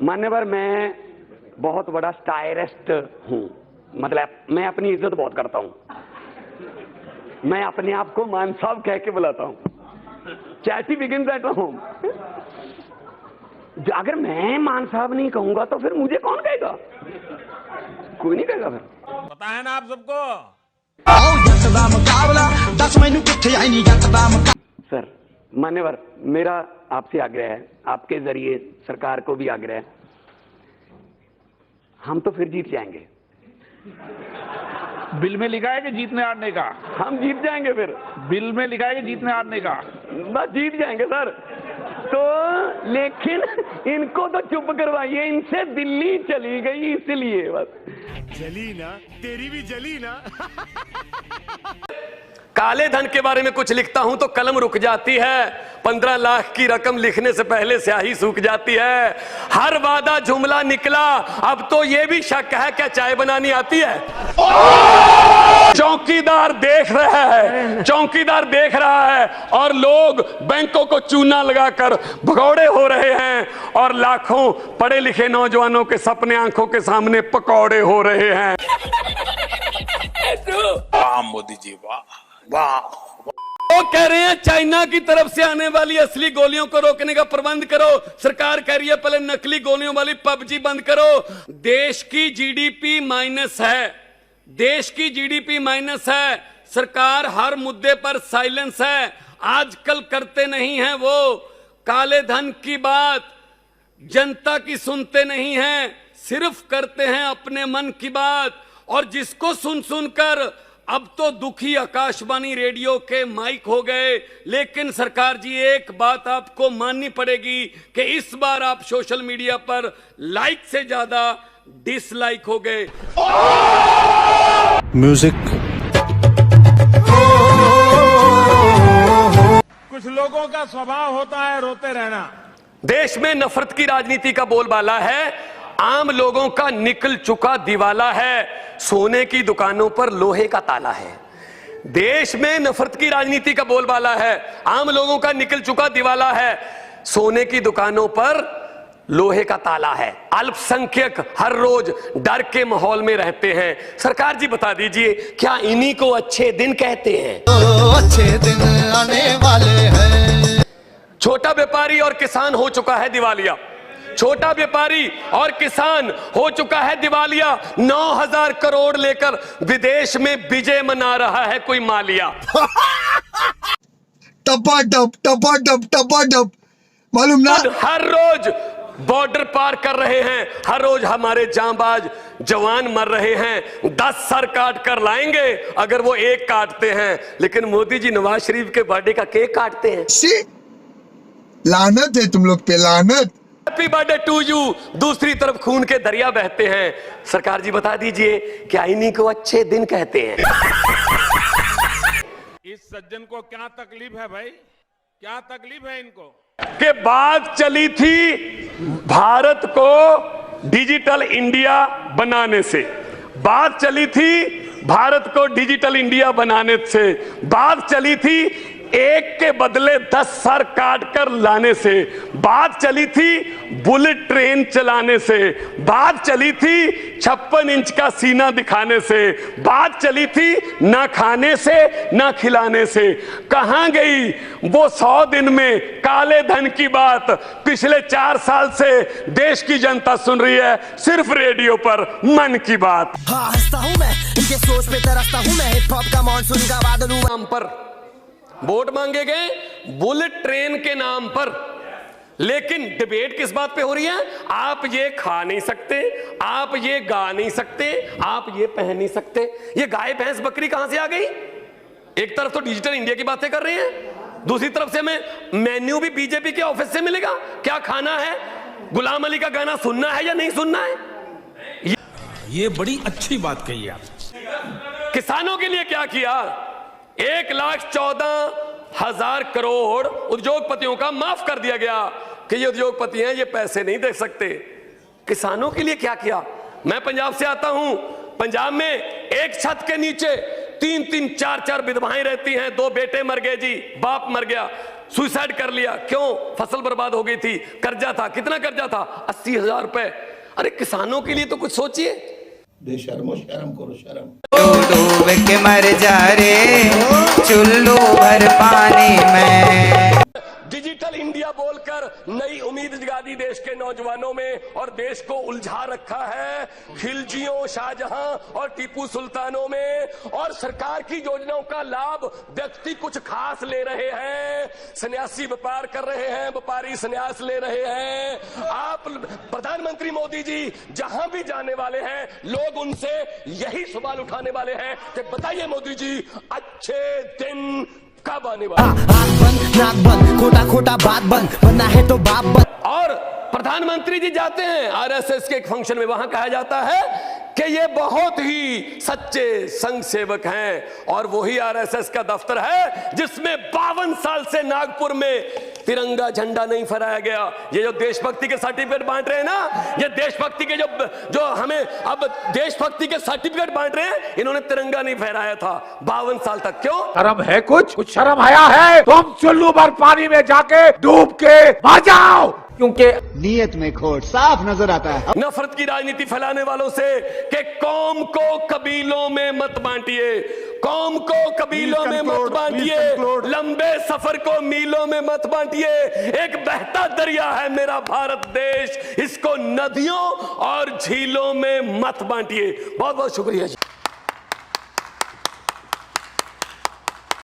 मान्यवर, मैं बहुत बड़ा स्टायरिस्ट हूं, मतलब मैं अपनी इज्जत बहुत करता हूं। मैं अपने आप को मान साहब कह के बुलाता हूं। Chatty begins at home. अगर मैं मान साहब नहीं कहूंगा तो फिर मुझे कौन कहेगा? कोई नहीं कहेगा। फिर पता है ना आप सबको। सर मान्यवर, मेरा आपसे आग्रह है, आपके जरिए सरकार को भी आग्रह है, हम तो फिर जीत जाएंगे। बिल में लिखा है कि जीतने हारने का? हम जीत जाएंगे। फिर बिल में लिखा है कि जीतने हारने का? बस जीत जाएंगे सर। तो लेकिन इनको तो चुप करवाइए, इनसे दिल्ली चली गई इसलिए बस। जली ना, तेरी भी जली ना। काले धन के बारे में कुछ लिखता हूं तो कलम रुक जाती है। 15 लाख की रकम लिखने से पहले स्याही सूख जाती है। हर वादा जुमला निकला, अब तो यह भी शक है क्या चाय बनानी आती है? चौकीदार देख रहा है, चौकीदार देख रहा है और लोग बैंकों को चूना लगाकर भगौड़े हो रहे हैं और लाखों पढ़े लिखे नौजवानों के सपने आंखों के सामने पकौड़े हो रहे हैं। वाह मोदी जी, वाह वाह। वो कह रहे हैं चाइना की तरफ से आने वाली असली गोलियों को रोकने का प्रबंध करो। सरकार कह रही है पहले नकली गोलियों वाली पबजी बंद करो। देश की जीडीपी माइनस है, देश की जीडीपी माइनस है। सरकार हर मुद्दे पर साइलेंस है। आजकल करते नहीं है वो काले धन की बात, जनता की सुनते नहीं हैं, सिर्फ करते हैं अपने मन की बात। और जिसको सुन सुनकर अब तो दुखी आकाशवाणी रेडियो के माइक हो गए। लेकिन सरकार जी, एक बात आपको माननी पड़ेगी कि इस बार आप सोशल मीडिया पर लाइक से ज्यादा डिसलाइक हो गए। म्यूजिक। कुछ लोगों का स्वभाव होता है रोते रहना। देश में नफरत की राजनीति का बोलबाला है, आम लोगों का निकल चुका दिवाला है, सोने की दुकानों पर लोहे का ताला है। देश में नफरत की राजनीति का बोलबाला है, आम लोगों का निकल चुका दिवाला है, सोने की दुकानों पर लोहे का ताला है। अल्पसंख्यक हर रोज डर के माहौल में रहते हैं। सरकार जी बता दीजिए, क्या इन्हीं को अच्छे दिन कहते हैं? अच्छे दिन आने वाले हैं। छोटा व्यापारी और किसान हो चुका है दिवालिया। छोटा व्यापारी और किसान हो चुका है दिवालिया। 9,000 करोड़ लेकर विदेश में विजय मना रहा है कोई मालिया। टपा मालूम ना। हर रोज बॉर्डर पार कर रहे हैं, हर रोज हमारे जांबाज जवान मर रहे हैं। 10 सर काट कर लाएंगे अगर वो एक काटते हैं। लेकिन मोदी जी नवाज शरीफ के बर्थडे का केक काटते हैं। लानत है तुम लोग पे, लानत। Happy birthday to you. दूसरी तरफ खून के दरिया बहते हैं। सरकार जी बता दीजिए, क्या इन्हीं को अच्छे दिन कहते हैं? इस सज्जन को क्या तकलीफ है भाई? क्या तकलीफ है इनको? के बात चली थी भारत को डिजिटल इंडिया बनाने से, बात चली थी भारत को डिजिटल इंडिया बनाने से, बात चली थी एक के बदले 10 सर काट कर लाने से, बात चली थी बुलेट ट्रेन चलाने से, बात चली थी 56 इंच का सीना दिखाने से, बात चली थी ना खाने से ना खिलाने से। कहां गई वो 100 दिन में काले धन की बात? पिछले 4 साल से देश की जनता सुन रही है सिर्फ रेडियो पर मन की बात। हाँ, हंसता हूं मैं, इनके सोच पे तरसता हूं मैं, हिप हॉप का मॉनसून का बादल हूं। नाम पर वोट मांगे गए बुलेट ट्रेन के नाम पर, लेकिन डिबेट किस बात पे हो रही है? आप ये खा नहीं सकते, आप ये गा नहीं सकते, आप ये पहन नहीं सकते। ये गाय भैंस बकरी कहां से आ गई? एक तरफ तो डिजिटल इंडिया की बातें कर रहे हैं, दूसरी तरफ से हमें मेन्यू भी बीजेपी के ऑफिस से मिलेगा। क्या खाना है? गुलाम अली का गाना सुनना है या नहीं सुनना है? ये बड़ी अच्छी बात कही आप। किसानों के लिए क्या किया? 1,14,000 करोड़ उद्योगपतियों का माफ कर दिया गया कि ये उद्योगपति हैं, ये पैसे नहीं दे सकते। किसानों के लिए क्या किया? मैं पंजाब से आता हूं। पंजाब में एक छत के नीचे 3-3 4-4 विधवाएं रहती हैं, 2 बेटे मर गए जी, बाप मर गया, सुसाइड कर लिया। क्यों? फसल बर्बाद हो गई थी, कर्जा था। कितना कर्जा था? 80,000 रुपए। अरे किसानों के लिए तो कुछ सोचिए। बेशर्मो, शर्म करो, शर्म। डूब के मर जा रे चुल्लू भर पानी में। डिजिटल इंडिया बोलकर नई उम्मीद जगा दी देश के नौजवानों में और देश को उलझा रखा है खिलजियों, शाहजहां और टीपू सुल्तानों में। और सरकार की योजनाओं का लाभ व्यक्ति कुछ खास ले रहे हैं, सन्यासी व्यापार कर रहे हैं, व्यापारी सन्यास ले रहे हैं। आप प्रधानमंत्री मोदी जी जहां भी जाने वाले हैं, लोग उनसे यही सवाल उठाने वाले हैं कि बताइए मोदी जी, अच्छे दिन कब आने वाला? आँख बंद नाक बंद, खोटा खोटा बात बंद, बनना है तो बाप बंद। और प्रधानमंत्री जी जाते हैं आरएसएस के एक फंक्शन में, वहां कहा जाता है कि ये बहुत ही सच्चे संघ सेवक हैं। और वही आरएसएस का दफ्तर है जिसमें 52 साल से नागपुर में तिरंगा झंडा नहीं फहराया गया। ये जो देशभक्ति के सर्टिफिकेट बांट रहे हैं ना, ये देशभक्ति के जो हमें अब देशभक्ति के सर्टिफिकेट बांट रहे हैं, इन्होंने तिरंगा नहीं फहराया था 52 साल तक। क्यों? शर्म है? कुछ शर्म आया है? तुम चुल्लू भर पानी में जाके डूब के मर जाओ, क्योंकि नीयत में खोट साफ नजर आता है। नफरत की राजनीति फैलाने वालों से कि कौम को कबीलों में मत बांटिए, कौम को कबीलों में मत बांटिए, लंबे सफर को मीलों में मत बांटिए। एक बहता दरिया है मेरा भारत देश, इसको नदियों और झीलों में मत बांटिए। बहुत बहुत शुक्रिया जी।